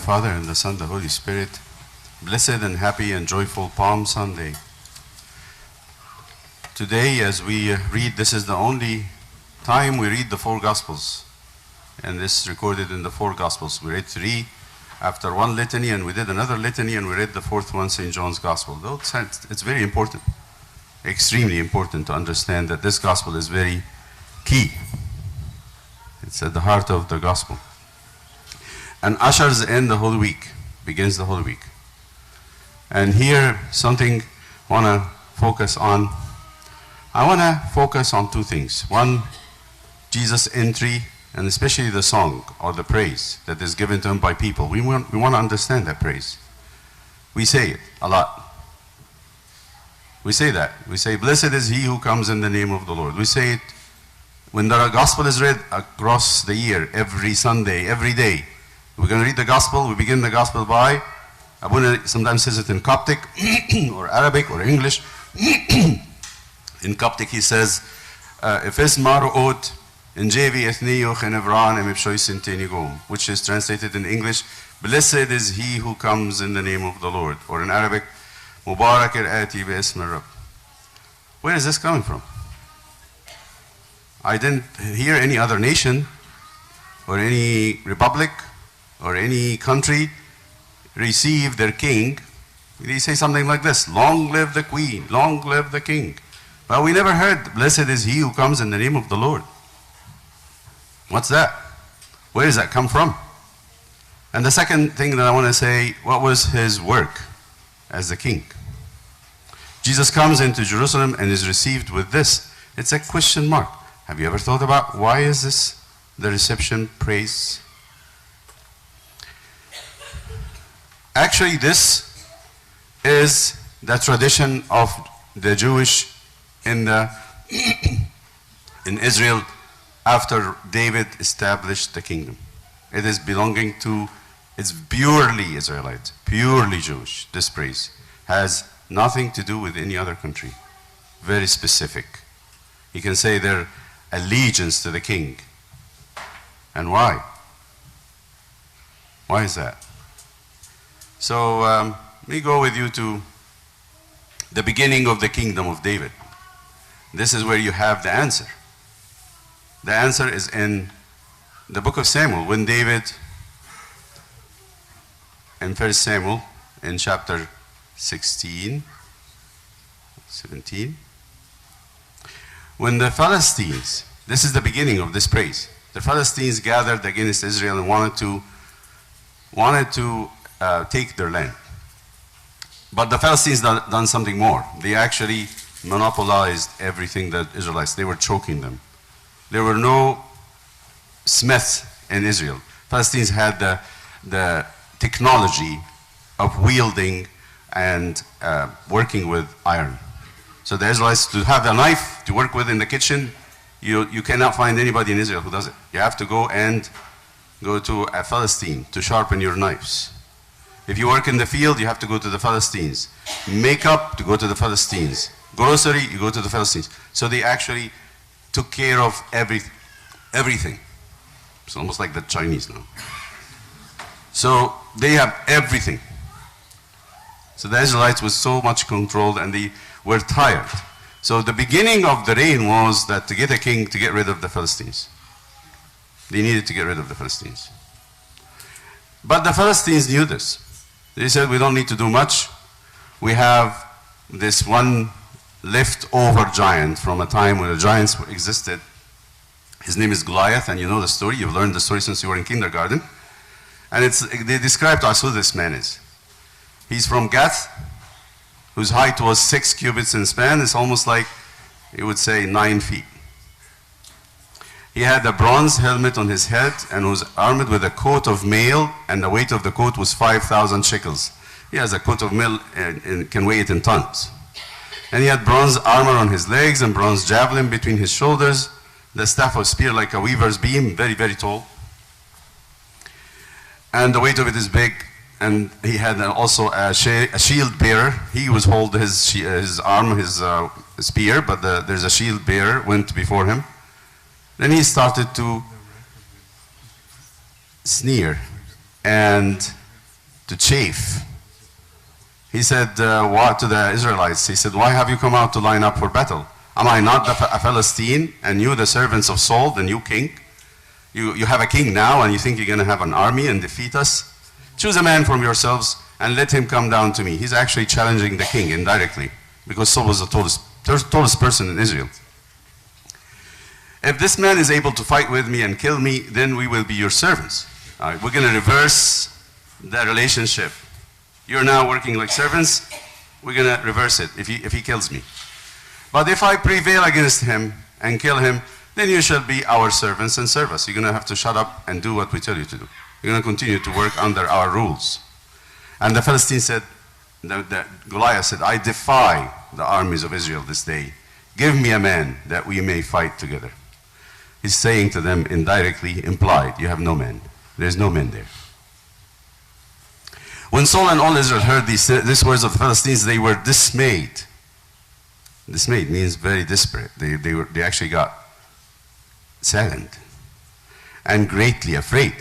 Father, and the Son, the Holy Spirit. Blessed and happy and joyful Palm Sunday. Today, as we read, this is the only time we read the four Gospels. And this is recorded in the four Gospels. We read three after one litany, and we did another litany, and we read the fourth one, St. John's Gospel. Though it's very important, extremely important to understand that this Gospel is very key. It's at the heart of the Gospel. And ushers in the Holy Week, begins the Holy Week. And here, something I want to focus on. I want to focus on two things. One, Jesus' entry, and especially the song or the praise that is given to him by people. We want to understand that praise. We say it a lot. We say that. We say, blessed is he who comes in the name of the Lord. We say it when the Gospel is read across the year, every Sunday, every day. We're going to read the Gospel. We begin the Gospel by, Abuna sometimes says it in Coptic or Arabic or English. In Coptic he says, Efes maruot injevi ethnio chenevran emipshoisintenigom, which is translated in English, blessed is he who comes in the name of the Lord. Or in Arabic, Mubarak ati be'esm Rabb. Where is this coming from? I didn't hear any other nation or any republic or any country receive their king. They say something like this, long live the queen, long live the king. But we never heard, blessed is he who comes in the name of the Lord. What's that? Where does that come from? And the second thing that I want to say, what was his work as the king? Jesus comes into Jerusalem and is received with this. It's a question mark. Have you ever thought about why is this the reception praise? Actually, this is the tradition of the Jewish in Israel after David established the kingdom. It is belonging to, it's purely Israelite, purely Jewish. This praise has nothing to do with any other country. Very specific. You can say their allegiance to the king. And why? Why is that? So let me go with you to the beginning of the kingdom of David. This is where you have the answer. The answer is in the book of Samuel, when David, in 1 Samuel, in chapter 17, when the Philistines, this is the beginning of this praise, the Philistines gathered against Israel and wanted to take their land. But the Philistines done something more. They actually monopolized everything that Israelites, they were choking them. There were no smiths in Israel. Philistines had the technology of wielding and working with iron. So the Israelites, to have a knife to work with in the kitchen, you cannot find anybody in Israel who does it. You have to go to a Philistine to sharpen your knives. If you work in the field, you have to go to the Philistines. Makeup, to go to the Philistines. Grocery, you go to the Philistines. So they actually took care of everything. It's almost like the Chinese now. So they have everything. So the Israelites was so much controlled and they were tired. So the beginning of the reign was that to get a king to get rid of the Philistines. They needed to get rid of the Philistines. But the Philistines knew this. They said, we don't need to do much. We have this one leftover giant from a time when the giants existed. His name is Goliath, and you know the story. You've learned the story since you were in kindergarten. And they described to us who this man is. He's from Gath, whose height was 6 cubits in span. It's almost like, you would say, 9 feet. He had a bronze helmet on his head and was armed with a coat of mail, and the weight of the coat was 5,000 shekels. He has a coat of mail and can weigh it in tons. And he had bronze armor on his legs and bronze javelin between his shoulders, the staff of spear like a weaver's beam, very, very tall. And the weight of it is big. And he had also a shield bearer. He was holding his arm, his spear, but there's a shield bearer went before him. Then he started to sneer and to chafe. He said, what to the Israelites? He said, why have you come out to line up for battle? Am I not a Philistine, and you the servants of Saul, the new king? You have a king now, and you think you're going to have an army and defeat us? Choose a man from yourselves, and let him come down to me. He's actually challenging the king indirectly, because Saul was the tallest person in Israel. If this man is able to fight with me and kill me, then we will be your servants. All right, we're going to reverse the relationship. You're now working like servants. We're going to reverse it if he kills me. But if I prevail against him and kill him, then you shall be our servants and serve us. You're going to have to shut up and do what we tell you to do. You're going to continue to work under our rules. And the Philistine said, Goliath said, I defy the armies of Israel this day. Give me a man that we may fight together. He's saying to them indirectly, implied, you have no men. There's no men there. When Saul and all Israel heard these words of the Philistines, they were dismayed. Dismayed means very desperate. They actually got saddened and greatly afraid.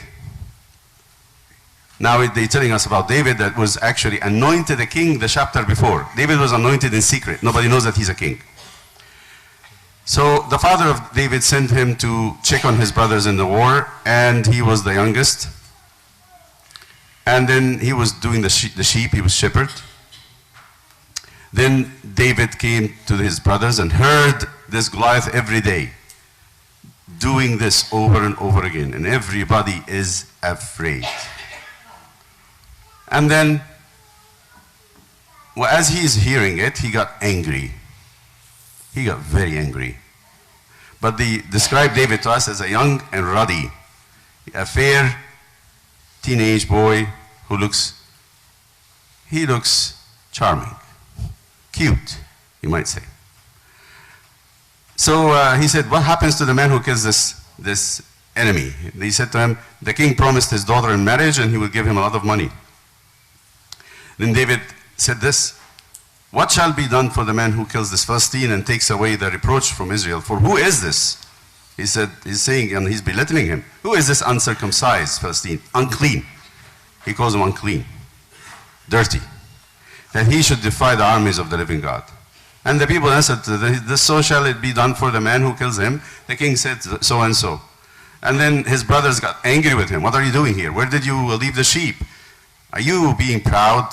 Now they're telling us about David that was actually anointed a king the chapter before. David was anointed in secret. Nobody knows that he's a king. So the father of David sent him to check on his brothers in the war, and he was the youngest. And then he was doing the sheep, he was shepherd. Then David came to his brothers and heard this Goliath every day, doing this over and over again, and everybody is afraid. And then, well, as he's hearing it, he got angry. He got very angry. But they describe David to us as a young and ruddy, a fair teenage boy who looks charming, cute, you might say. So he said, what happens to the man who kills this enemy? They said to him, the king promised his daughter in marriage and he would give him a lot of money. Then David said this, what shall be done for the man who kills this Philistine and takes away the reproach from Israel? For who is this? He said, he's saying, and he's belittling him. Who is this uncircumcised Philistine? Unclean. He calls him unclean, dirty, that he should defy the armies of the living God. And the people answered, this so shall it be done for the man who kills him. The king said, so and so. And then his brothers got angry with him. What are you doing here? Where did you leave the sheep? Are you being proud?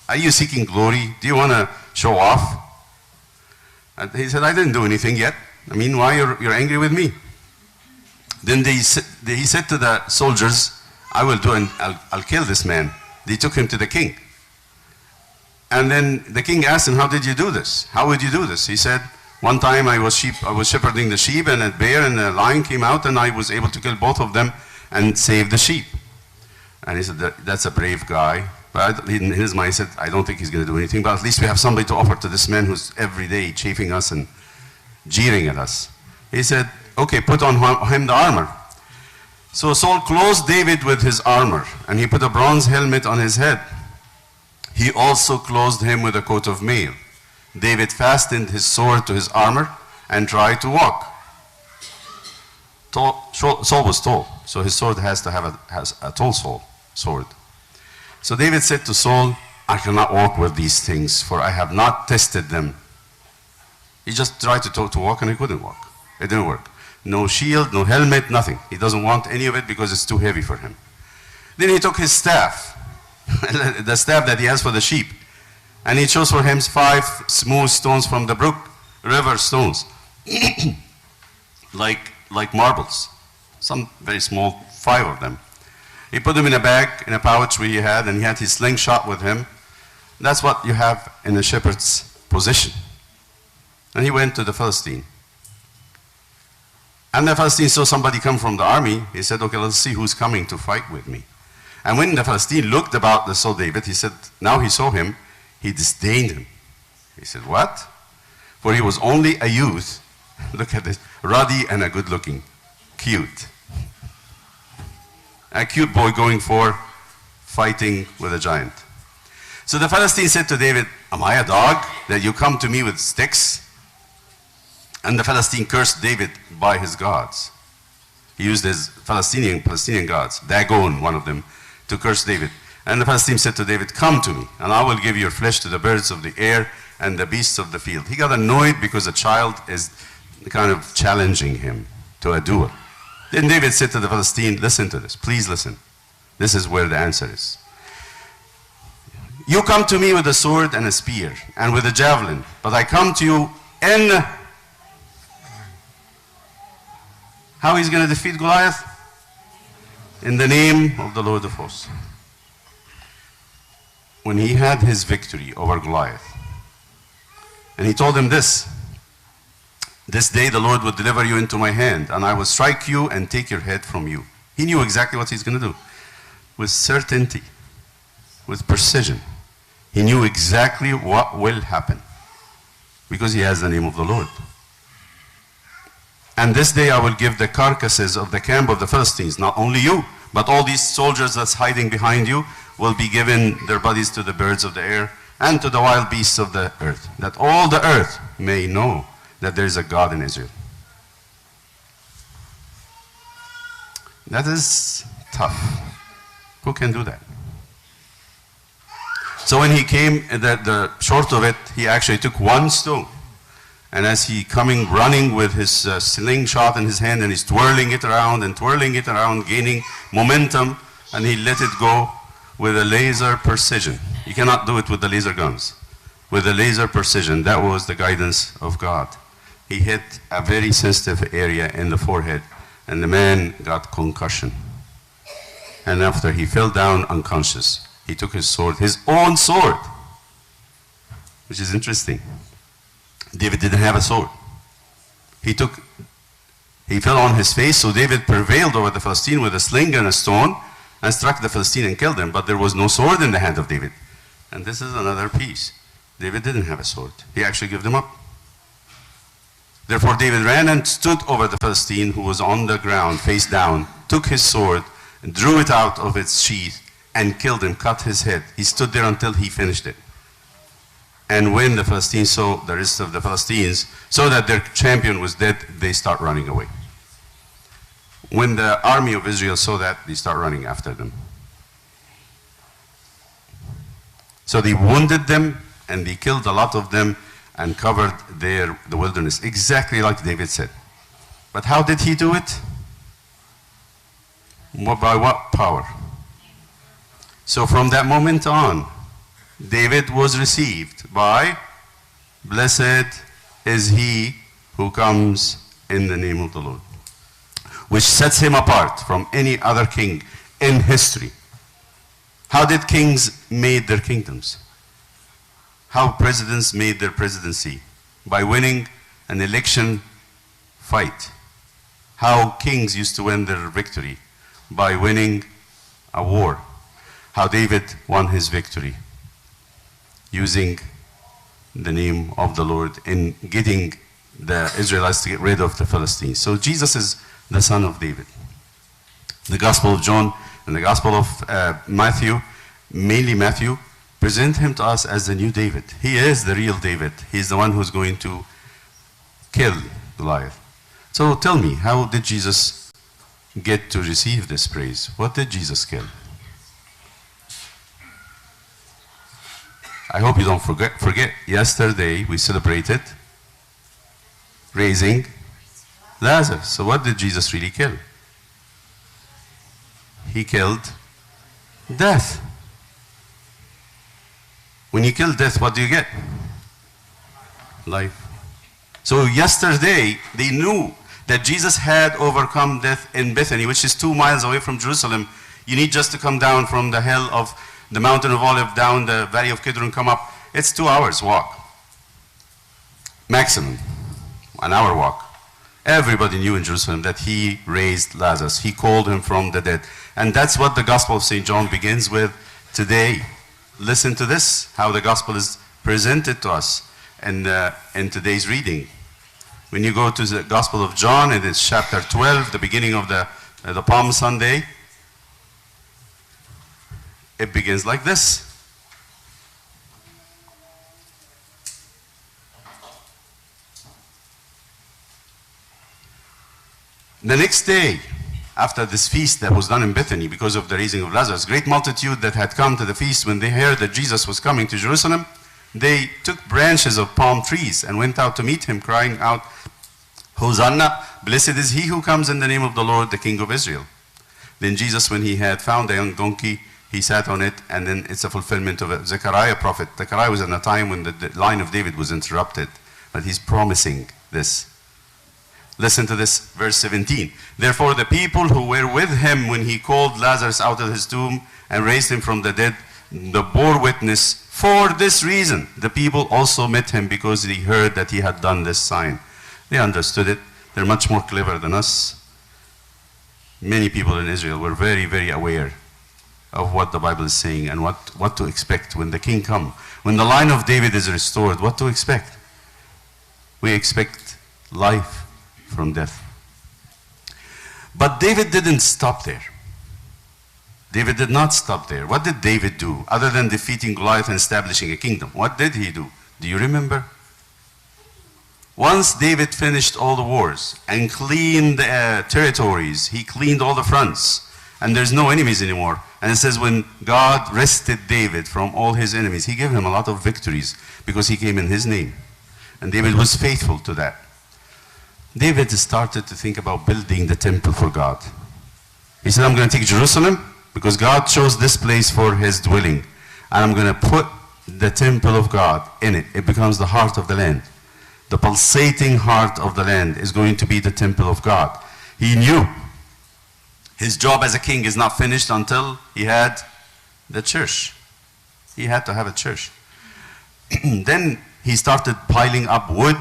Are you seeking glory? Do you want to show off? And he said, I didn't do anything yet. I mean, why you're angry with me? Then he said to the soldiers, I will do, and I'll kill this man. They took him to the king. And then the king asked him, how did you do this? How would you do this? He said, one time I was shepherding the sheep, and a bear and a lion came out, and I was able to kill both of them and save the sheep. And he said, that's a brave guy. But in his mind, he said, I don't think he's going to do anything, but at least we have somebody to offer to this man who's every day chafing us and jeering at us. He said, okay, put on him the armor. So Saul clothed David with his armor, and he put a bronze helmet on his head. He also clothed him with a coat of mail. David fastened his sword to his armor and tried to walk. Saul was tall, so his sword has a tall sword. So David said to Saul, I cannot walk with these things, for I have not tested them. He just tried to walk, and he couldn't walk. It didn't work. No shield, no helmet, nothing. He doesn't want any of it because it's too heavy for him. Then he took his staff, the staff that he has for the sheep, and he chose for him 5 smooth stones from the river stones, like marbles, some very small, 5 of them. He put them in a bag, in a pouch he had, and he had his slingshot with him. That's what you have in a shepherd's position. And he went to the Philistine. And the Philistine saw somebody come from the army. He said, okay, let's see who's coming to fight with me. And when the Philistine looked about and saw David, he said, now he saw him, he disdained him. He said, what? For he was only a youth. Look at this, ruddy and a good looking, cute. A cute boy going for fighting with a giant. So the Philistine said to David, am I a dog that you come to me with sticks? And the Philistine cursed David by his gods. He used his Palestinian gods, Dagon, one of them, to curse David. And the Philistines said to David, "Come to me, and I will give your flesh to the birds of the air and the beasts of the field." He got annoyed because a child is kind of challenging him to a duel. Then David said to the Philistine, "Listen to this, please listen. This is where the answer is. You come to me with a sword and a spear and with a javelin, but I come to you in..." How he's going to defeat Goliath? In the name of the Lord of hosts. When he had his victory over Goliath, and he told him this day the Lord will deliver you into my hand, and I will strike you and take your head from you. He knew exactly what he's going to do. With certainty, with precision. He knew exactly what will happen, because he has the name of the Lord. "And this day I will give the carcasses of the camp of the Philistines," not only you, but all these soldiers that's hiding behind you, "will be given their bodies to the birds of the air and to the wild beasts of the earth, that all the earth may know that there is a God in Israel." That is tough. Who can do that? So when he came, the short of it, he actually took one stone. And as he coming running with his slingshot in his hand, and he's twirling it around and twirling it around, gaining momentum, and he let it go with a laser precision. You cannot do it with the laser guns. With the laser precision, that was the guidance of God. He hit a very sensitive area in the forehead, and the man got concussion. And after he fell down unconscious, he took his sword, his own sword, which is interesting. David didn't have a sword. He fell on his face, so David prevailed over the Philistine with a sling and a stone and struck the Philistine and killed him, but there was no sword in the hand of David. And this is another piece. David didn't have a sword. He actually gave them up. Therefore David ran and stood over the Philistine who was on the ground, face down, took his sword, and drew it out of its sheath, and killed him, cut his head. He stood there until he finished it. And when the Philistines saw, the rest of the Philistines saw that their champion was dead, they start running away. When the army of Israel saw that, they start running after them. So they wounded them, and they killed a lot of them, and covered the wilderness, exactly like David said. But how did he do it? By what power? So from that moment on, David was received by, "Blessed is he who comes in the name of the Lord," which sets him apart from any other king in history. How did kings made their kingdoms? How presidents made their presidency? By winning an election fight. How kings used to win their victory? By winning a war. How David won his victory? Using the name of the Lord in getting the Israelites to get rid of the Philistines. So Jesus is the son of David. The Gospel of John and the Gospel of Matthew, mainly Matthew, present him to us as the new David. He is the real David. He's the one who's going to kill Goliath. So tell me, how did Jesus get to receive this praise? What did Jesus kill? I hope you don't forget. Yesterday we celebrated raising Lazarus. So what did Jesus really kill? He killed death. When you kill death, what do you get? Life. So yesterday they knew that Jesus had overcome death in Bethany, which is 2 miles away from Jerusalem. You need just to come down from the hill of the mountain of Olive, down the valley of Kidron, come up. It's 2 hours walk. Maximum. 1 hour walk. Everybody knew in Jerusalem that he raised Lazarus. He called him from the dead. And that's what the Gospel of St. John begins with today. Listen to this, how the Gospel is presented to us in today's reading. When you go to the Gospel of John, it is chapter 12, the beginning of the Palm Sunday. It begins like this. The next day, after this feast that was done in Bethany because of the raising of Lazarus, great multitude that had come to the feast, when they heard that Jesus was coming to Jerusalem, they took branches of palm trees and went out to meet him, crying out, Hosanna, blessed is he who comes in the name of the Lord, the King of Israel. Then Jesus, when he had found a young donkey, he sat on it, and then it's a fulfillment of a Zechariah prophet. Zechariah was in a time when the line of David was interrupted, but he's promising this. Listen to this, verse 17. Therefore the people who were with him when he called Lazarus out of his tomb and raised him from the dead, they bore witness. For this reason, the people also met him, because they heard that he had done this sign. They understood it. They're much more clever than us. Many people in Israel were very, very aware of what the Bible is saying and what to expect when the king comes. When the line of David is restored, what to expect? We expect life from death. But David didn't stop there. David did not stop there. What did David do other than defeating Goliath and establishing a kingdom? What did he do? Do you remember? Once David finished all the wars and cleaned the territories, he cleaned all the fronts, and there's no enemies anymore. And it says when God rested David from all his enemies, he gave him a lot of victories because he came in his name. And David was faithful to that. David started to think about building the temple for God. He said, I'm going to take Jerusalem because God chose this place for his dwelling. And I'm going to put the temple of God in it. It becomes the heart of the land. The pulsating heart of the land is going to be the temple of God. He knew his job as a king is not finished until he had the church. He had to have a church. Then he started piling up wood,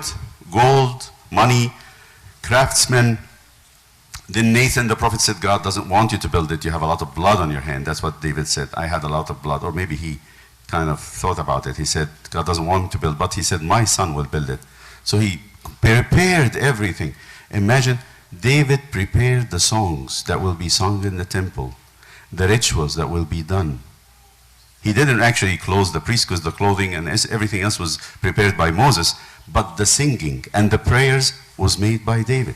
gold, money, craftsmen. Then Nathan the prophet said, God doesn't want you to build it. You have a lot of blood on your hand. That's what David said. I had a lot of blood. Or maybe he kind of thought about it. He said, God doesn't want me to build. But he said, my son will build it. So he prepared everything. Imagine, David prepared the songs that will be sung in the temple, the rituals that will be done. He didn't actually clothe the priests because the clothing and everything else was prepared by Moses, but the singing and the prayers was made by David.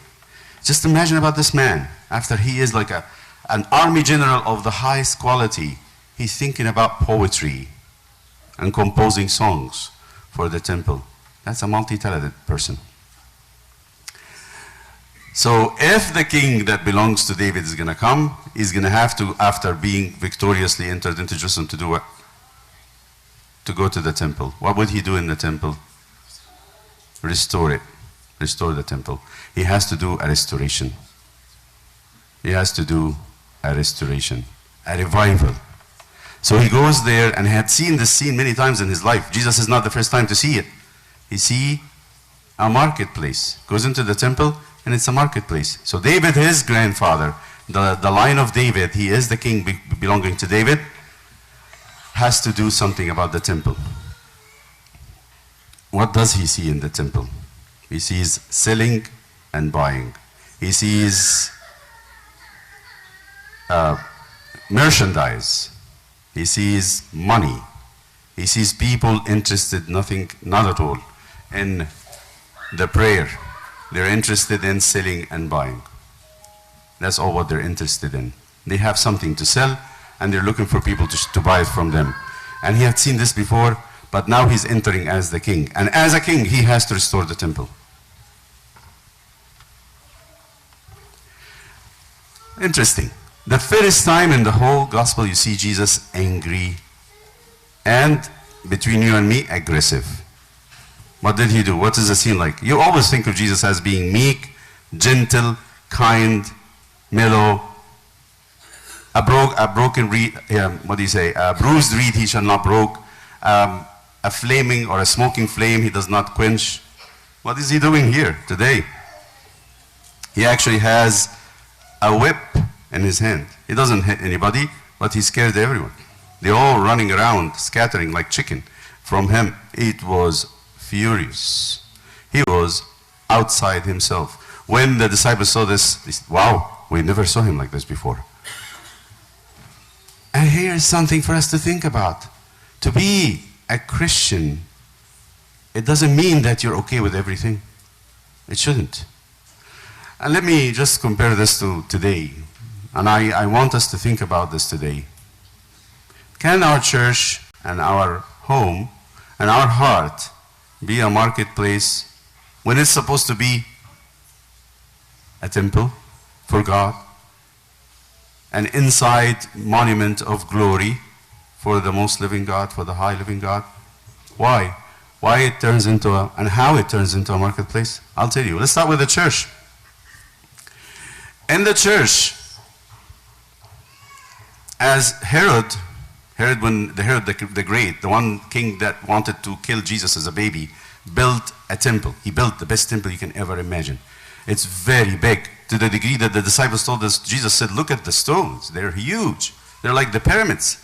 Just imagine about this man, after he is like an army general of the highest quality, he's thinking about poetry and composing songs for the temple. That's a multi-talented person. So if the king that belongs to David is going to come, he's going to have to, after being victoriously entered into Jerusalem, to do what? To go to the temple. What would he do in the temple? Restore it. Restore the temple. He has to do a restoration. He has to do a restoration, a revival. So he goes there and had seen this scene many times in his life. Jesus is not the first time to see it. He see a marketplace. Goes into the temple and it's a marketplace. So David, his grandfather, the line of David, he is the king belonging to David, has to do something about the temple. What does he see in the temple? He sees selling and buying. He sees merchandise. He sees money. He sees people interested not at all in the prayer. They're interested in selling and buying. That's all what they're interested in. They have something to sell and they're looking for people to buy it from them. And he had seen this before, but now he's entering as the king. And as a king, he has to restore the temple. Interesting. The first time in the whole gospel you see Jesus angry and, between you and me, aggressive. What did he do? What is the scene like? You always think of Jesus as being meek, gentle, kind, mellow. A broken reed, what do you say? A bruised reed he shall not broke. A flaming or a smoking flame he does not quench. What is he doing here today? He actually has a whip in his hand. He doesn't hit anybody, but he scared everyone. They're all running around, scattering like chicken from him. It was furious. He was outside himself. When the disciples saw this, they said, wow, we never saw him like this before. And here's something for us to think about. To be a Christian, it doesn't mean that you're okay with everything. It shouldn't. And let me just compare this to today. and I want us to think about this today. Can our church and our home and our heart be a marketplace when it's supposed to be a temple for God, an inside monument of glory for the most living God, for the high living God? Why? Why it turns into and how it turns into a marketplace? I'll tell you. Let's start with the church. In the church, as Herod the Great, the one king that wanted to kill Jesus as a baby, built a temple. He built the best temple you can ever imagine. It's very big, to the degree that the disciples told us, Jesus said, look at the stones. They're huge. They're like the pyramids.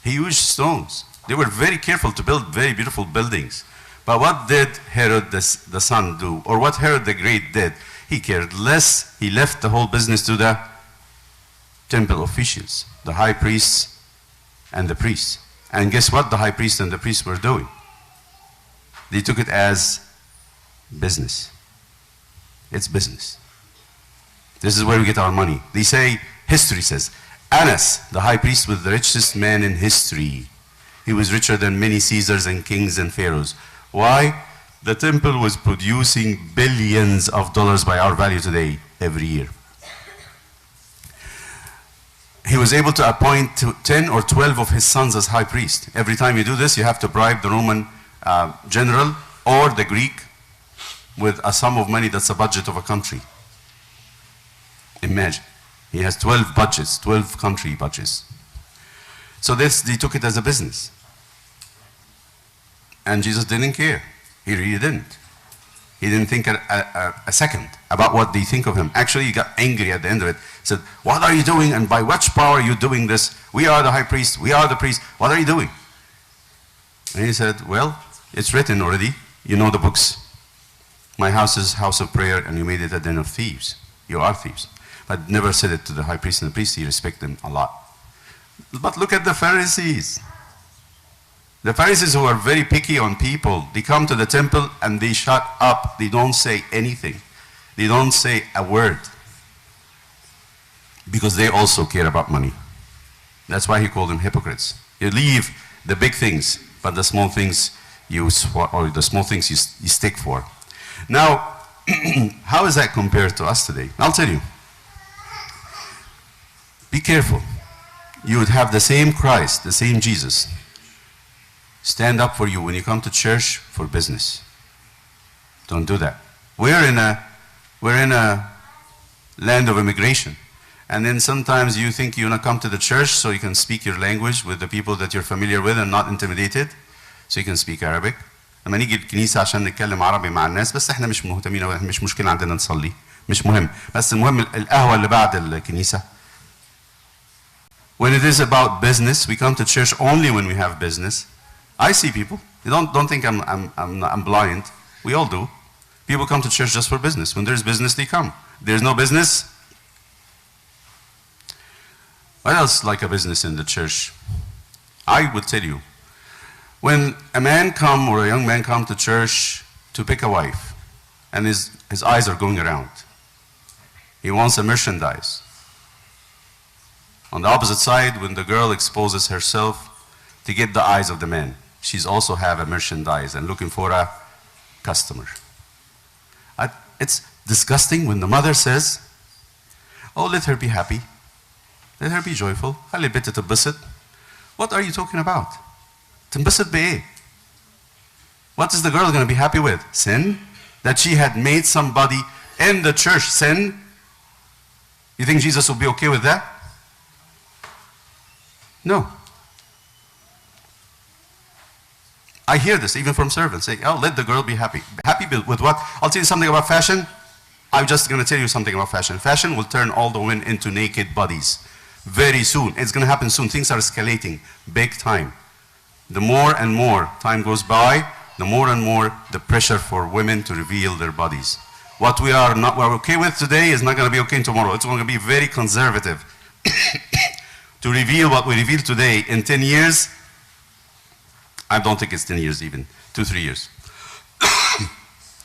Huge stones. They were very careful to build very beautiful buildings. But what did Herod the son do? Or what Herod the Great did? He cared less. He left the whole business to the temple officials, the high priests and the priests. And guess what the high priest and the priests were doing? They took it as business. It's business. This is where we get our money. They say, history says, Annas, the high priest, was the richest man in history. He was richer than many Caesars and kings and pharaohs. Why? The temple was producing billions of dollars by our value today every year. He was able to appoint 10 or 12 of his sons as high priest. Every time you do this, you have to bribe the Roman general or the Greek with a sum of money that's the budget of a country. Imagine. He has 12 budgets, 12 country budgets. So they took it as a business. And Jesus didn't care. He really didn't. He didn't think a second about what they think of him. Actually, he got angry at the end of it. He said, what are you doing, and by which power are you doing this? We are the high priest. We are the priest. What are you doing? And he said, well, it's written already. You know the books. My house is house of prayer, and you made it a den of thieves. You are thieves. But never said it to the high priest and the priest. He respected them a lot. But look at the Pharisees. The Pharisees, who are very picky on people, they come to the temple and they shut up. They don't say anything. They don't say a word. Because they also care about money. That's why he called them hypocrites. You leave the big things, but the small things you stick for. Now, how is that compared to us today? I'll tell you. Be careful. You would have the same Christ, the same Jesus, stand up for you when you come to church for business. Don't do that. We're in a land of immigration. And then sometimes you think you're going to come to the church so you can speak your language with the people that you're familiar with and not intimidated, so you can speak Arabic. لما نيجي الكنيسة عشان نتكلم عربي مع الناس، بس احنا مش مهتمين، مش مشكلة عندنا نصلي، مش مهم، بس المهم القهوة اللي بعد الكنيسة. When it is about business, we come to church only when we have business. I see people. You don't think I'm blind. We all do. People come to church just for business. When there's business, they come. There's no business. What else like a business in the church? I would tell you, when a man come or a young man come to church to pick a wife, and his eyes are going around, he wants a merchandise. On the opposite side, when the girl exposes herself to get the eyes of the man, she's also have a merchandise and looking for a customer. It's disgusting when the mother says, oh, let her be happy. Let her be joyful. خلي البنت تنبسط. What are you talking about? تنبسط بإيه? What is the girl going to be happy with? Sin? That she had made somebody in the church sin? You think Jesus will be okay with that? No. I hear this even from servants. Say, oh, let the girl be happy. Happy with what? I'll tell you something about fashion. I'm just going to tell you something about fashion. Fashion will turn all the women into naked bodies. Very soon. It's going to happen soon. Things are escalating big time. The more and more time goes by, the more and more the pressure for women to reveal their bodies. What we're okay with today is not going to be okay tomorrow. It's going to be very conservative. To reveal what we reveal today in 10 years, I don't think it's 10 years even, 2-3 years.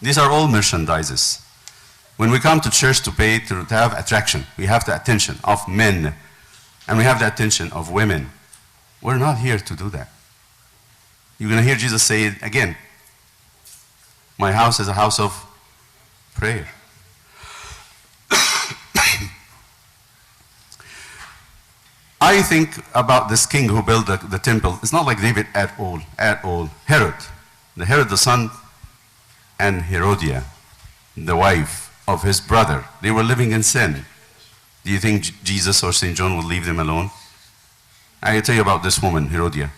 These are all merchandises. When we come to church to pay, to have attraction, we have the attention of men, and we have the attention of women. We're not here to do that. You're going to hear Jesus say it again. My house is a house of prayer. I think about this king who built the temple. It's not like David at all, at all. Herod, the son, and Herodia, the wife of his brother. They were living in sin. Do you think Jesus or St. John would leave them alone? I can tell you about this woman, Herodia.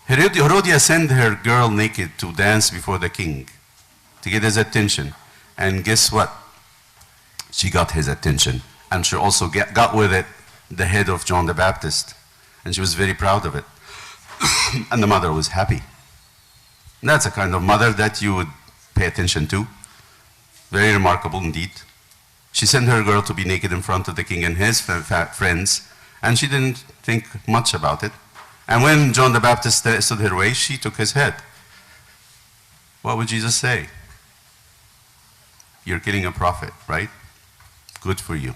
Herodia sent her girl naked to dance before the king to get his attention. And guess what? She got his attention. And she also got with it the head of John the Baptist. And she was very proud of it. And the mother was happy. That's a kind of mother that you would pay attention to. Very remarkable indeed. She sent her girl to be naked in front of the king and his friends, and she didn't think much about it. And when John the Baptist stood her way, she took his head. What would Jesus say? You're killing a prophet, right? Good for you.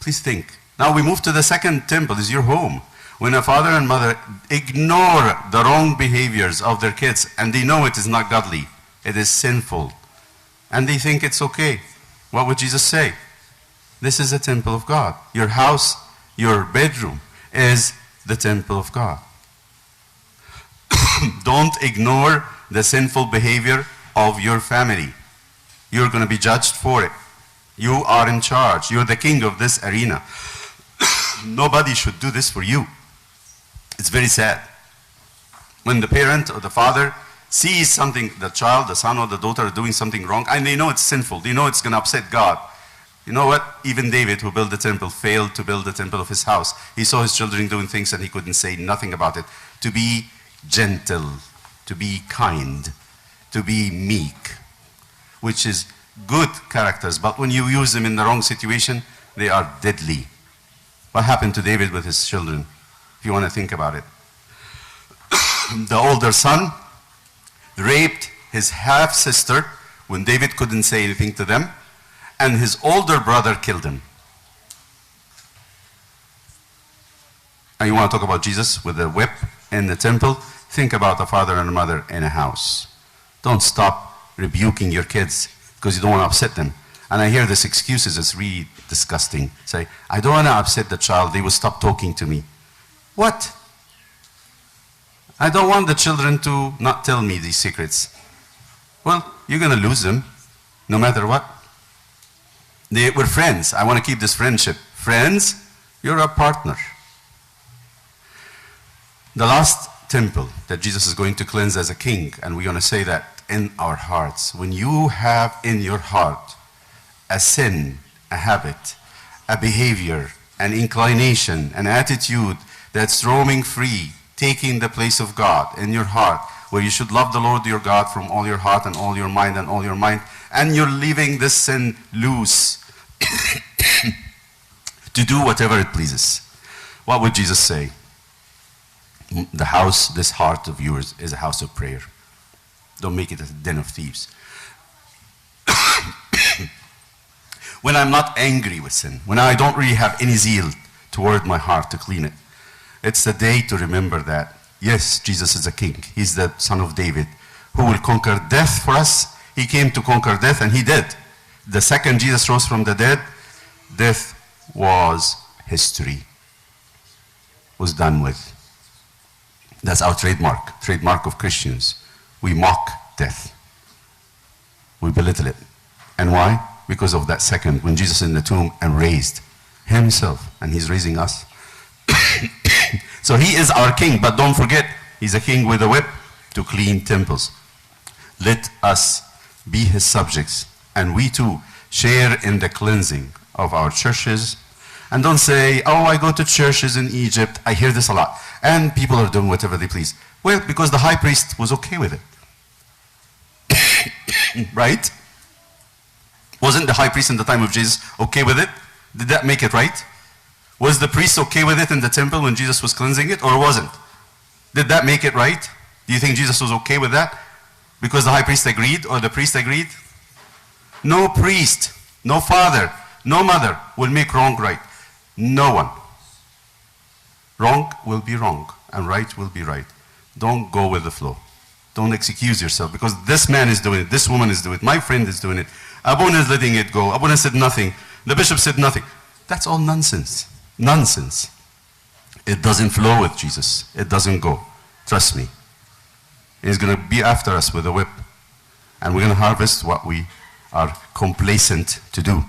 Please think. Now we move to the second temple, is your home. When a father and mother ignore the wrong behaviors of their kids, and they know it is not godly, it is sinful, and they think it's okay, what would Jesus say? This is a temple of God. Your house, your bedroom is the temple of God. Don't ignore the sinful behavior of your family. You're going to be judged for it. You are in charge. You're the king of this arena. Nobody should do this for you. It's very sad. When the parent or the father sees something, the child, the son or the daughter are doing something wrong, and they know it's sinful, they know it's going to upset God. You know what? Even David, who built the temple, failed to build the temple of his house. He saw his children doing things and he couldn't say nothing about it. To be gentle, to be kind, to be meek, which is good characters, but when you use them in the wrong situation, they are deadly. What happened to David with his children, if you want to think about it? The older son raped his half-sister when David couldn't say anything to them, and his older brother killed him. And you want to talk about Jesus with the whip in the temple? Think about a father and a mother in a house. Don't stop rebuking your kids because you don't want to upset them. And I hear this excuses, it's really disgusting. Say, I don't want to upset the child, they will stop talking to me. What? I don't want the children to not tell me these secrets. Well, you're going to lose them, no matter what. We're friends. I want to keep this friendship. Friends, you're a partner. The last temple that Jesus is going to cleanse as a king, and we're going to say that in our hearts. When you have in your heart a sin, a habit, a behavior, an inclination, an attitude that's roaming free, taking the place of God in your heart, where you should love the Lord your God from all your heart and all your mind and all your mind, and you're leaving this sin loose to do whatever it pleases. What would Jesus say? The house, this heart of yours, is a house of prayer. Don't make it a den of thieves. When I'm not angry with sin, when I don't really have any zeal toward my heart to clean it, it's the day to remember that, yes, Jesus is a king. He's the son of David who will conquer death for us. He came to conquer death, and he did. The second Jesus rose from the dead, death was history, was done with. That's our trademark of Christians. We mock death. We belittle it. And why? Because of that second, when Jesus is in the tomb and raised himself, and he's raising us. So he is our king, but don't forget, he's a king with a whip to clean temples. Let us be his subjects, and we too share in the cleansing of our churches. And don't say, oh, I go to churches in Egypt. I hear this a lot. And people are doing whatever they please. Well, because the high priest was okay with it. Right? Wasn't the high priest in the time of Jesus okay with it? Did that make it right? Was the priest okay with it in the temple when Jesus was cleansing it, or wasn't? Did that make it right? Do you think Jesus was okay with that? Because the high priest agreed or the priest agreed? No priest, no father, no mother will make wrong right. No one. Wrong will be wrong and right will be right. Don't go with the flow. Don't excuse yourself because this man is doing it, this woman is doing it, my friend is doing it. Abuna is letting it go. Abuna said nothing. The bishop said nothing. That's all nonsense. Nonsense. It doesn't flow with Jesus. It doesn't go. Trust me. He's going to be after us with a whip. And we're going to harvest what we are complacent to do.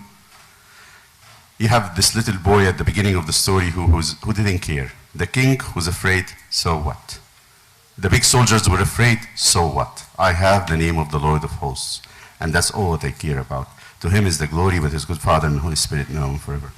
You have this little boy at the beginning of the story who didn't care. The king was afraid, so what? The big soldiers were afraid, so what? I have the name of the Lord of hosts. And that's all they care about. To him is the glory with his good Father and Holy Spirit now and forever.